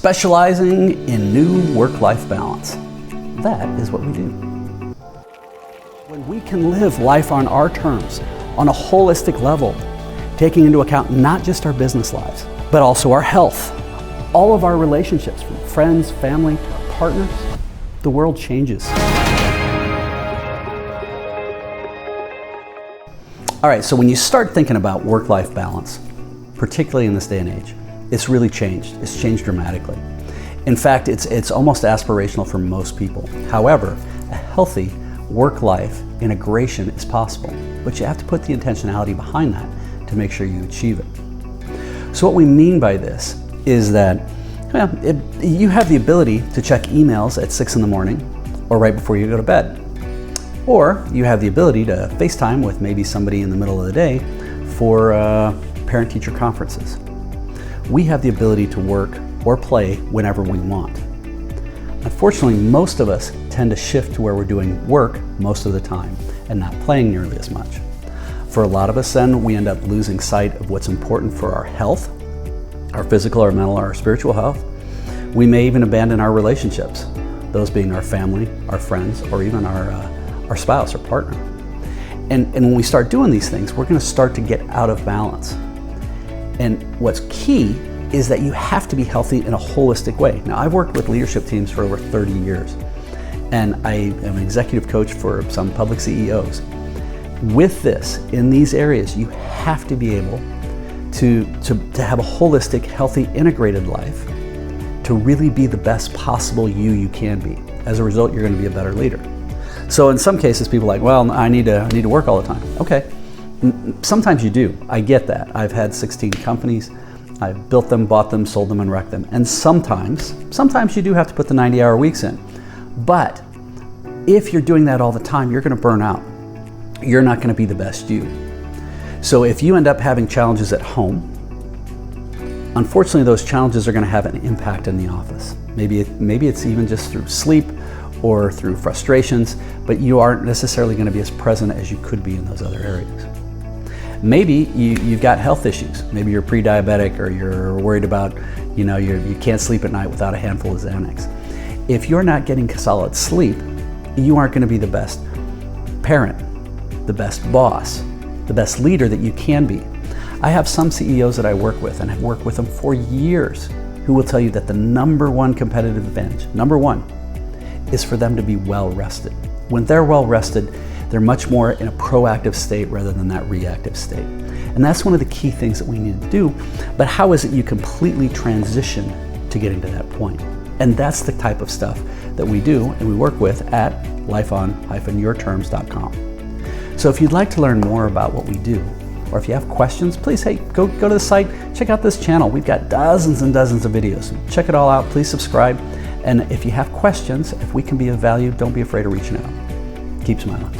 specializing in new work-life balance. That is what we do. When we can live life on our terms, on a holistic level, taking into account not just our business lives, but also our health, all of our relationships, from friends, family, partners, the world changes. All right, so when you start thinking about work-life balance, particularly in this day and age, it's really changed. It's changed dramatically. In fact, it's almost aspirational for most people. However, a healthy work-life integration is possible, but you have to put the intentionality behind that to make sure you achieve it. So what we mean by this is that you have the ability to check emails at 6 in the morning or right before you go to bed. Or you have the ability to FaceTime with maybe somebody in the middle of the day for parent-teacher conferences. We have the ability to work or play whenever we want. Unfortunately, most of us tend to shift to where we're doing work most of the time and not playing nearly as much. For a lot of us then, we end up losing sight of what's important for our health, our physical, our mental, our spiritual health. We may even abandon our relationships, those being our family, our friends, or even our spouse or partner. And when we start doing these things, we're gonna start to get out of balance. And what's key is that you have to be healthy in a holistic way. Now, I've worked with leadership teams for over 30 years, and I am an executive coach for some public CEOs. With this, in these areas, you have to be able to have a holistic, healthy, integrated life to really be the best possible you can be. As a result, you're gonna be a better leader. So in some cases, people are like, well, I need to work all the time. Okay, sometimes you do. I get that. I've had 16 companies. I've built them, bought them, sold them, and wrecked them. And sometimes you do have to put the 90-hour weeks in. But if you're doing that all the time, you're gonna burn out. You're not gonna be the best you. So if you end up having challenges at home, unfortunately, those challenges are gonna have an impact in the office. Maybe it's even just through sleep or through frustrations, but you aren't necessarily gonna be as present as you could be in those other areas. Maybe you've got health issues. Maybe you're pre-diabetic, or you're worried about, you can't sleep at night without a handful of Xanax. If you're not getting solid sleep, you aren't gonna be the best parent, the best boss, the best leader that you can be. I have some CEOs that I work with, and have worked with them for years, who will tell you that the number one competitive advantage, number one, is for them to be well rested. When they're well rested, they're much more in a proactive state rather than that reactive state. And that's one of the key things that we need to do. But how is it you completely transition to getting to that point? And that's the type of stuff that we do and we work with at lifeon-yourterms.com. So if you'd like to learn more about what we do, or if you have questions, please, go to the site, check out this channel. We've got dozens and dozens of videos. Check it all out, please subscribe. And if you have questions, if we can be of value, don't be afraid of reaching out. Keep smiling.